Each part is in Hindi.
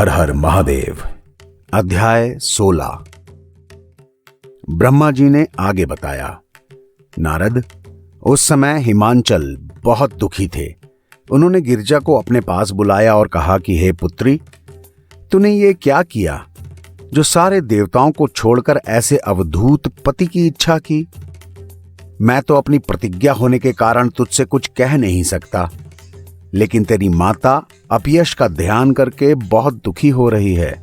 हर हर महादेव। अध्याय 16। ब्रह्मा जी ने आगे बताया, नारद, उस समय हिमांचल बहुत दुखी थे। उन्होंने गिरिजा को अपने पास बुलाया और कहा कि हे पुत्री, तूने ये क्या किया जो सारे देवताओं को छोड़कर ऐसे अवधूत पति की इच्छा की? मैं तो अपनी प्रतिज्ञा होने के कारण तुझसे कुछ कह नहीं सकता, लेकिन तेरी माता अपयश का ध्यान करके बहुत दुखी हो रही है।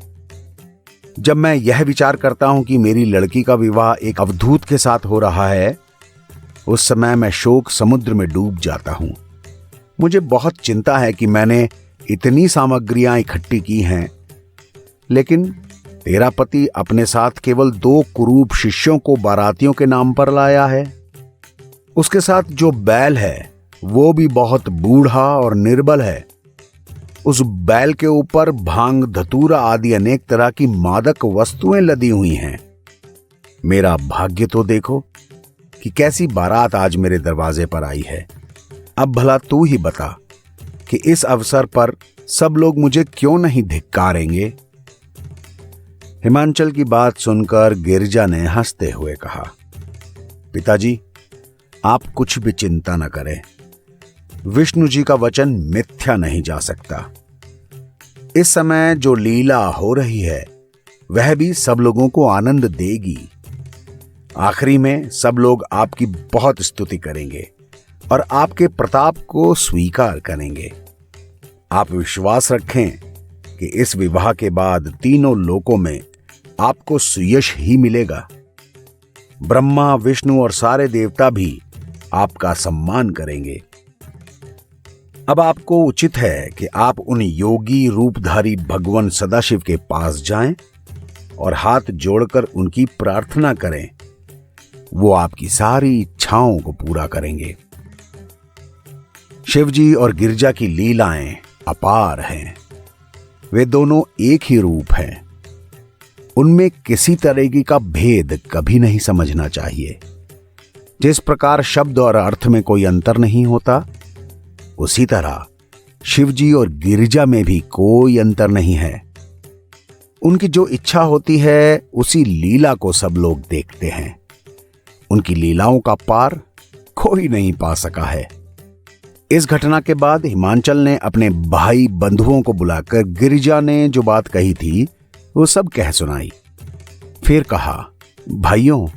जब मैं यह विचार करता हूं कि मेरी लड़की का विवाह एक अवधूत के साथ हो रहा है, उस समय मैं शोक समुद्र में डूब जाता हूं। मुझे बहुत चिंता है कि मैंने इतनी सामग्रियां इकट्ठी की हैं, लेकिन तेरा पति अपने साथ केवल 2 कुरूप शिष्यों को बारातियों के नाम पर लाया है। उसके साथ जो बैल है वो भी बहुत बूढ़ा और निर्बल है। उस बैल के ऊपर भांग, धतूरा आदि अनेक तरह की मादक वस्तुएं लदी हुई हैं। मेरा भाग्य तो देखो कि कैसी बारात आज मेरे दरवाजे पर आई है। अब भला तू ही बता कि इस अवसर पर सब लोग मुझे क्यों नहीं धिक्कारेंगे? हिमांचल की बात सुनकर गिरिजा ने हंसते हुए कहा, पिताजी, आप कुछ भी चिंता न करें। विष्णु जी का वचन मिथ्या नहीं जा सकता। इस समय जो लीला हो रही है वह भी सब लोगों को आनंद देगी। आखिरी में सब लोग आपकी बहुत स्तुति करेंगे और आपके प्रताप को स्वीकार करेंगे। आप विश्वास रखें कि इस विवाह के बाद तीनों लोकों में आपको सुयश ही मिलेगा। ब्रह्मा, विष्णु और सारे देवता भी आपका सम्मान करेंगे। अब आपको उचित है कि आप उन योगी रूपधारी भगवान सदाशिव के पास जाएं और हाथ जोड़कर उनकी प्रार्थना करें। वो आपकी सारी इच्छाओं को पूरा करेंगे। शिवजी और गिरिजा की लीलाएं अपार हैं। वे दोनों एक ही रूप हैं। उनमें किसी तरह का भेद कभी नहीं समझना चाहिए। जिस प्रकार शब्द और अर्थ में कोई अंतर नहीं होता, उसी तरह शिवजी और गिरिजा में भी कोई अंतर नहीं है। उनकी जो इच्छा होती है उसी लीला को सब लोग देखते हैं। उनकी लीलाओं का पार कोई नहीं पा सका है। इस घटना के बाद हिमांचल ने अपने भाई बंधुओं को बुलाकर गिरिजा ने जो बात कही थी वो सब कह सुनाई। फिर कहा, भाइयों,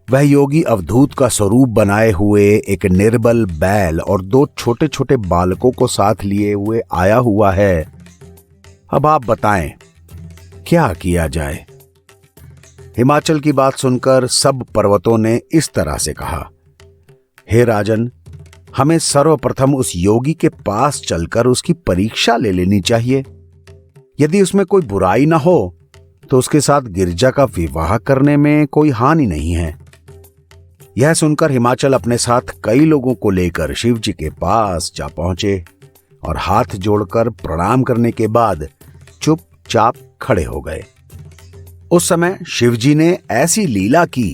वह योगी अवधूत का स्वरूप बनाए हुए एक निर्बल बैल और 2 छोटे छोटे बालकों को साथ लिए हुए आया हुआ है। अब आप बताएं क्या किया जाए? हिमाचल की बात सुनकर सब पर्वतों ने इस तरह से कहा, हे राजन, हमें सर्वप्रथम उस योगी के पास चलकर उसकी परीक्षा ले लेनी चाहिए। यदि उसमें कोई बुराई ना हो तो उसके साथ गिरिजा का विवाह करने में कोई हानि नहीं है। यह सुनकर हिमाचल अपने साथ कई लोगों को लेकर शिव जी के पास जा पहुंचे और हाथ जोड़कर प्रणाम करने के बाद चुपचाप खड़े हो गए। उस समय शिव जी ने ऐसी लीला की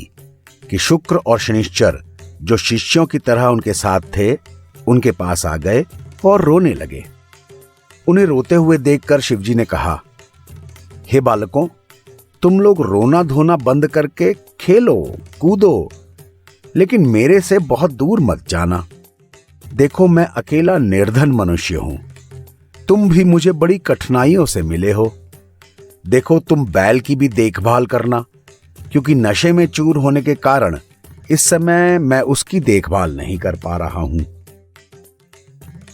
कि शुक्र और शनिश्चर, जो शिष्यों की तरह उनके साथ थे, उनके पास आ गए और रोने लगे। उन्हें रोते हुए देखकर शिव जी ने कहा, हे बालकों, तुम लोग रोना धोना बंद करके खेलो कूदो, लेकिन मेरे से बहुत दूर मत जाना। देखो, मैं अकेला निर्धन मनुष्य हूं। तुम भी मुझे बड़ी कठिनाइयों से मिले हो। देखो, तुम बैल की भी देखभाल करना, क्योंकि नशे में चूर होने के कारण इस समय मैं उसकी देखभाल नहीं कर पा रहा हूं।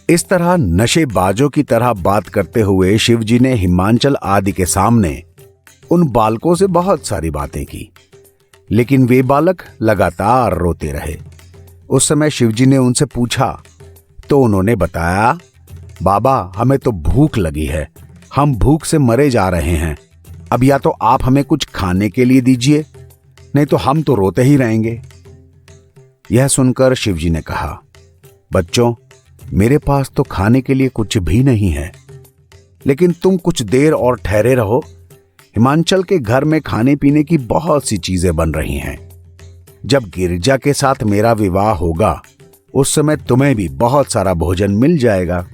इस तरह नशेबाजों की तरह बात करते हुए शिवजी ने हिमांचल आदि के सामने उन बालकों से बहुत सारी बातें की, लेकिन वे बालक लगातार रोते रहे। उस समय शिवजी ने उनसे पूछा तो उन्होंने बताया, बाबा, हमें तो भूख लगी है। हम भूख से मरे जा रहे हैं। अब या तो आप हमें कुछ खाने के लिए दीजिए, नहीं तो हम तो रोते ही रहेंगे। यह सुनकर शिवजी ने कहा, बच्चों, मेरे पास तो खाने के लिए कुछ भी नहीं है, लेकिन तुम कुछ देर और ठहरे रहो। हिमांचल के घर में खाने पीने की बहुत सी चीजें बन रही हैं। जब गिरिजा के साथ मेरा विवाह होगा उस समय तुम्हें भी बहुत सारा भोजन मिल जाएगा।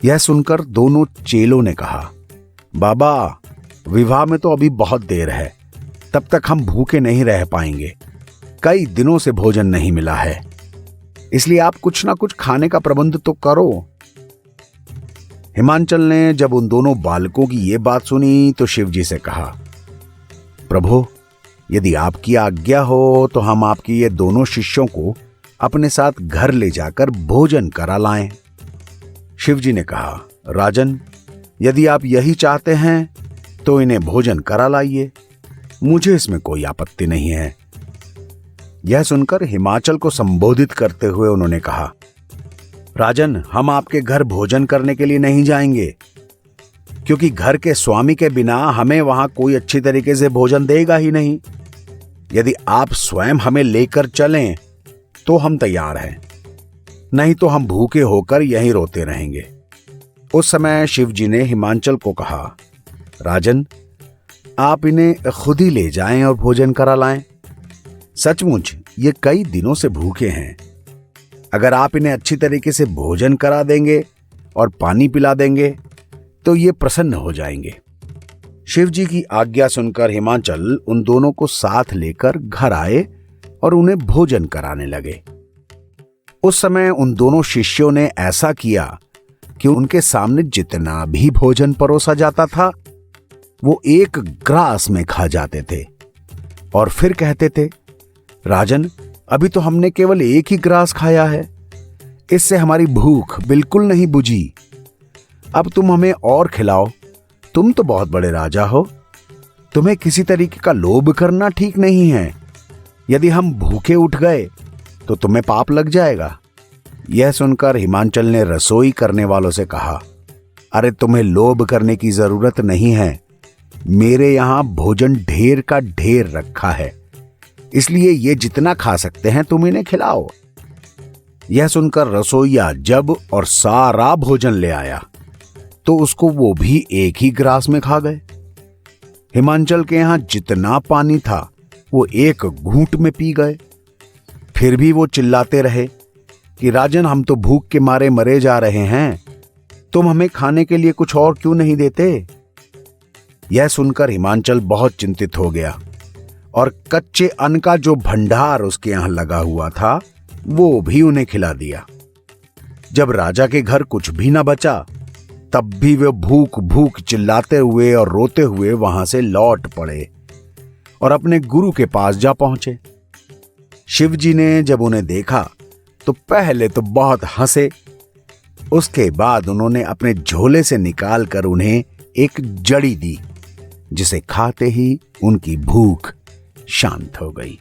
यह सुनकर दोनों चेलों ने कहा, बाबा, विवाह में तो अभी बहुत देर है, तब तक हम भूखे नहीं रह पाएंगे। कई दिनों से भोजन नहीं मिला है, इसलिए आप कुछ ना कुछ खाने का प्रबंध तो करो। हिमांचल ने जब उन दोनों बालकों की ये बात सुनी तो शिवजी से कहा, प्रभु, यदि आपकी आज्ञा हो तो हम आपकी ये दोनों शिष्यों को अपने साथ घर ले जाकर भोजन करा लाएं। शिवजी ने कहा, राजन, यदि आप यही चाहते हैं तो इन्हें भोजन करा लाइए, मुझे इसमें कोई आपत्ति नहीं है। यह सुनकर हिमाचल को संबोधित करते हुए उन्होंने कहा, राजन, हम आपके घर भोजन करने के लिए नहीं जाएंगे, क्योंकि घर के स्वामी के बिना हमें वहां कोई अच्छी तरीके से भोजन देगा ही नहीं। यदि आप स्वयं हमें लेकर चलें तो हम तैयार हैं, नहीं तो हम भूखे होकर यहीं रोते रहेंगे। उस समय शिवजी ने हिमांचल को कहा, राजन, आप इन्हें खुद ही ले जाएं और भोजन करा लाएं। सचमुच ये कई दिनों से भूखे हैं। अगर आप इन्हें अच्छी तरीके से भोजन करा देंगे और पानी पिला देंगे तो ये प्रसन्न हो जाएंगे। शिवजी की आज्ञा सुनकर हिमांचल उन दोनों को साथ लेकर घर आए और उन्हें भोजन कराने लगे। उस समय उन दोनों शिष्यों ने ऐसा किया कि उनके सामने जितना भी भोजन परोसा जाता था वो एक ग्रास में खा जाते थे और फिर कहते थे, राजन, अभी तो हमने केवल एक ही ग्रास खाया है, इससे हमारी भूख बिल्कुल नहीं बुझी। अब तुम हमें और खिलाओ, तुम तो बहुत बड़े राजा हो, तुम्हें किसी तरीके का लोभ करना ठीक नहीं है। यदि हम भूखे उठ गए तो तुम्हें पाप लग जाएगा। यह सुनकर हिमांचल ने रसोई करने वालों से कहा, अरे तुम्हें लोभ करने की जरूरत नहीं है, मेरे यहां भोजन ढेर का ढेर रखा है, इसलिए ये जितना खा सकते हैं तुम इन्हें खिलाओ। यह सुनकर रसोइया जब और सारा भोजन ले आया तो उसको वो भी एक ही ग्रास में खा गए। हिमांचल के यहां जितना पानी था वो एक घूंट में पी गए। फिर भी वो चिल्लाते रहे कि राजन, हम तो भूख के मारे मरे जा रहे हैं, तुम हमें खाने के लिए कुछ और क्यों नहीं देते। यह सुनकर हिमांचल बहुत चिंतित हो गया और कच्चे अन्न का जो भंडार उसके यहां लगा हुआ था वो भी उन्हें खिला दिया। जब राजा के घर कुछ भी न बचा तब भी वे भूख भूख चिल्लाते हुए और रोते हुए वहां से लौट पड़े और अपने गुरु के पास जा पहुंचे। शिवजी ने जब उन्हें देखा तो पहले तो बहुत हंसे, उसके बाद उन्होंने अपने झोले से निकालकर उन्हें एक जड़ी दी, जिसे खाते ही उनकी भूख शांत हो गई।